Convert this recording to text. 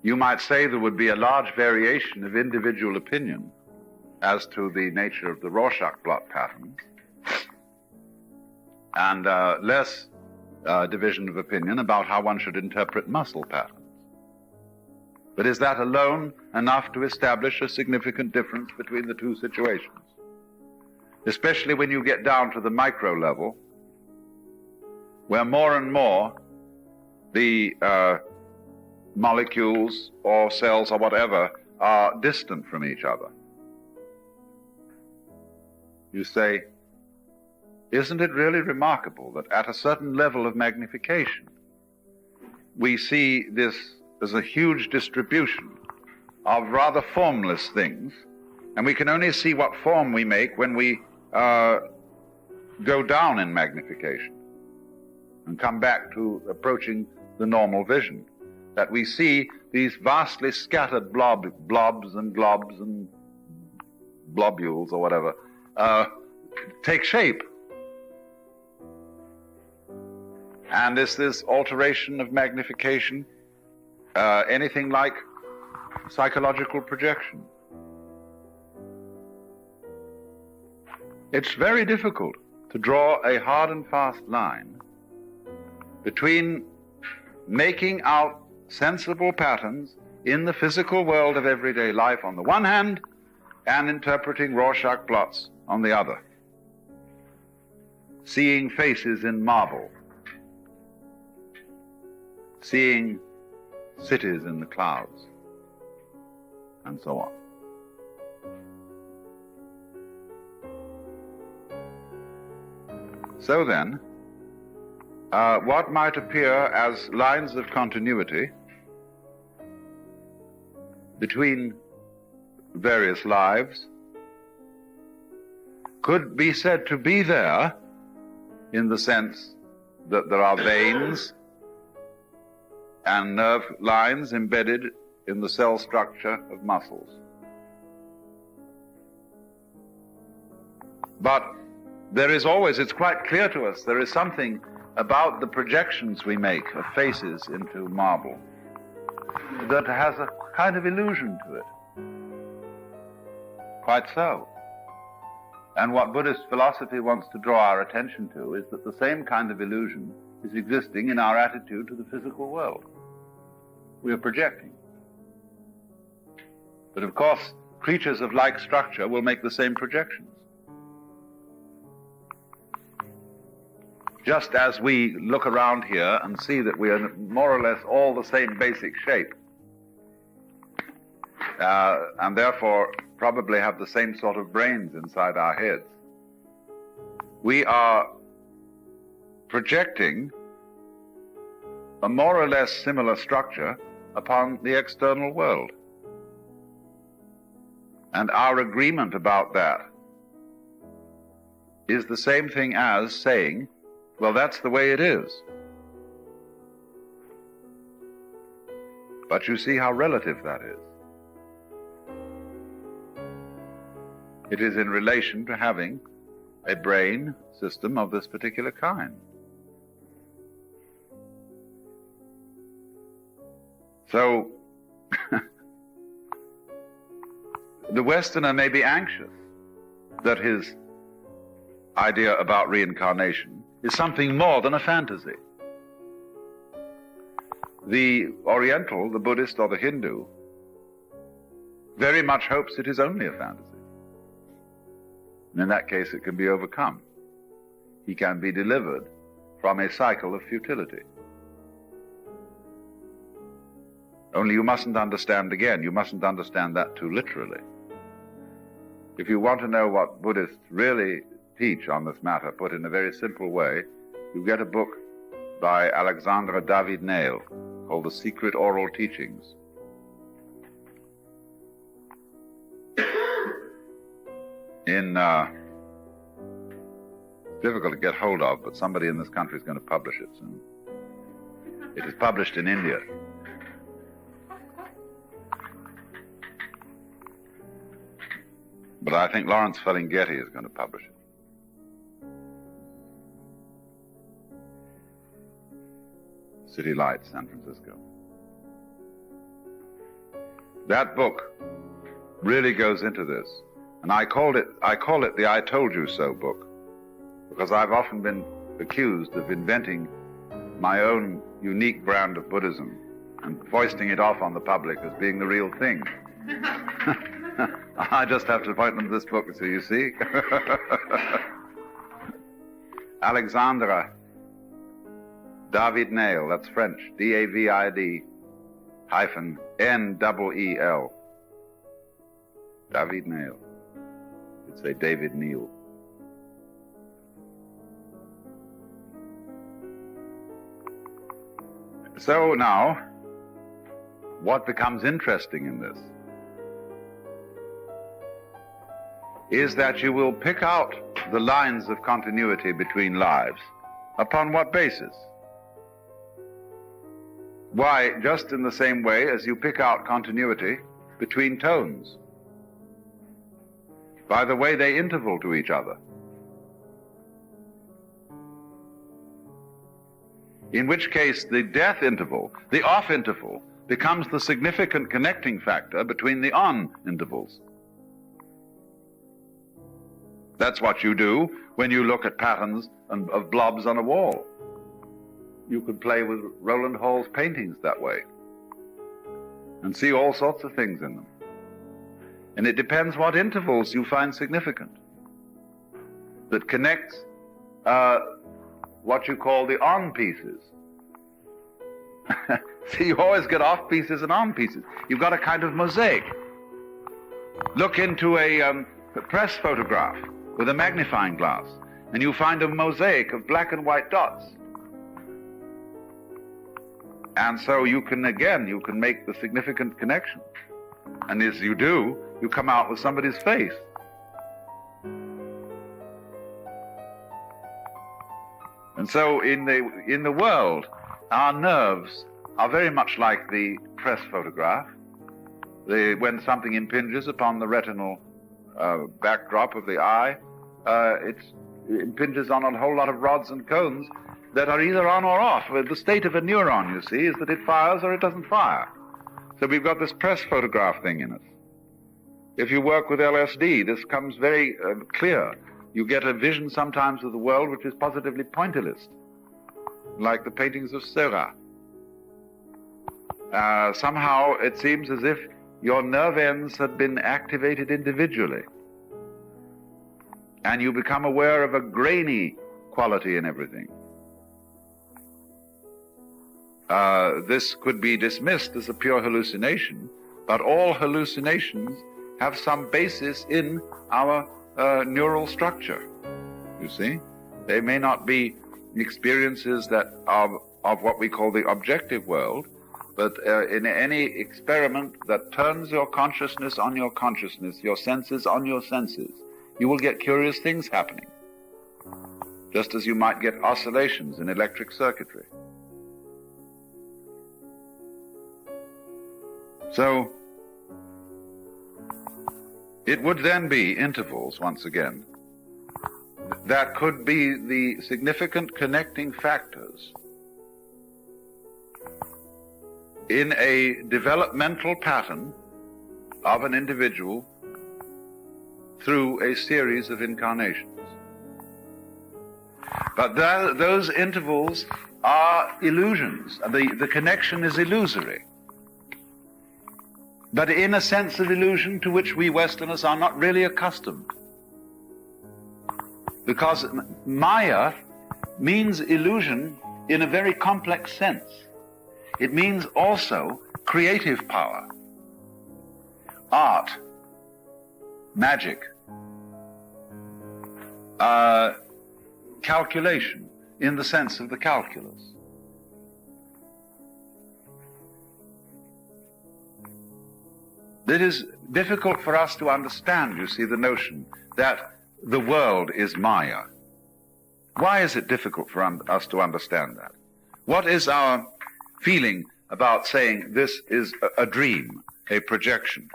you might say there would be a large variation of individual opinion as to the nature of the Rorschach blot patterns, and less division of opinion about how one should interpret muscle patterns. But is that alone enough to establish a significant difference between the two situations? Especially when you get down to the micro level, where more and more the molecules or cells or whatever are distant from each other. You say, isn't it really remarkable that at a certain level of magnification, we see this as a huge distribution of rather formless things, and we can only see what form we make when we go down in magnification and come back to approaching the normal vision, that we see these vastly scattered blobs and globs and globules or whatever take shape. And is this alteration of magnification anything like psychological projection? It's very difficult to draw a hard and fast line between making out sensible patterns in the physical world of everyday life on the one hand, and interpreting Rorschach blots on the other. Seeing faces in marble, seeing cities in the clouds, and so on. So then, what might appear as lines of continuity between various lives could be said to be there in the sense that there are veins and nerve lines embedded in the cell structure of muscles. But there is always, it's quite clear to us, there is something about the projections we make of faces into marble that has a kind of illusion to it. Quite so. And what Buddhist philosophy wants to draw our attention to is that the same kind of illusion is existing in our attitude to the physical world. We are projecting. But of course, creatures of like structure will make the same projections. Just as we look around here and see that we are more or less all the same basic shape, and therefore probably have the same sort of brains inside our heads, we are projecting a more or less similar structure upon the external world. And our agreement about that is the same thing as saying, well, that's the way it is. But you see how relative that is. It is in relation to having a brain system of this particular kind. So, the Westerner may be anxious that his idea about reincarnation is something more than a fantasy. The Oriental, the Buddhist or the Hindu, very much hopes it is only a fantasy. And in that case, it can be overcome. He can be delivered from a cycle of futility. Only you mustn't understand, again, you mustn't understand that too literally. If you want to know what Buddhists really teach on this matter, put in a very simple way, you get a book by Alexandra David Nail called The Secret Oral Teachings. Difficult to get hold of, but somebody in this country is going to publish it soon. It is published in India. But I think Lawrence Ferlinghetti is going to publish it. City Lights, San Francisco. That book really goes into this. And I call it the I Told You So book, because I've often been accused of inventing my own unique brand of Buddhism and foisting it off on the public as being the real thing. I just have to point them to this book, so you see. Alexandra David Nail, that's French, David-Neel. David Nail. You'd say David Neal. So now, what becomes interesting in this is that you will pick out the lines of continuity between lives. Upon what basis? Why, just in the same way as you pick out continuity between tones, by the way they interval to each other. In which case the death interval, the off interval, becomes the significant connecting factor between the on intervals. That's what you do when you look at patterns of blobs on a wall. You could play with Roland Hall's paintings that way and see all sorts of things in them. And it depends what intervals you find significant that connects what you call the on pieces. See, you always get off pieces and on pieces. You've got a kind of mosaic. Look into a press photograph with a magnifying glass, and you find a mosaic of black and white dots. And so you can make the significant connection. And as you do, you come out with somebody's face. And so in the world, our nerves are very much like the press photograph. When something impinges upon the retinal backdrop of the eye, it impinges on a whole lot of rods and cones that are either on or off. The state of a neuron, you see, is that it fires or it doesn't fire. So we've got this press photograph thing in us. If you work with LSD, this comes very clear. You get a vision sometimes of the world which is positively pointillist, like the paintings of Seurat. Somehow it seems as if your nerve ends had been activated individually, and you become aware of a grainy quality in everything. This could be dismissed as a pure hallucination, but all hallucinations have some basis in our neural structure, you see. They may not be experiences that are of what we call the objective world, but in any experiment that turns your consciousness on your consciousness, your senses on your senses, you will get curious things happening, just as you might get oscillations in electric circuitry. So, it would then be intervals, once again, that could be the significant connecting factors in a developmental pattern of an individual through a series of incarnations. But those intervals are illusions, and the connection is illusory. But in a sense of illusion to which we Westerners are not really accustomed. Because Maya means illusion in a very complex sense. It means also creative power, art, magic, calculation in the sense of the calculus. It is difficult for us to understand, you see, the notion that the world is Maya. Why is it difficult for us to understand that? What is our feeling about saying this is a dream, a projection?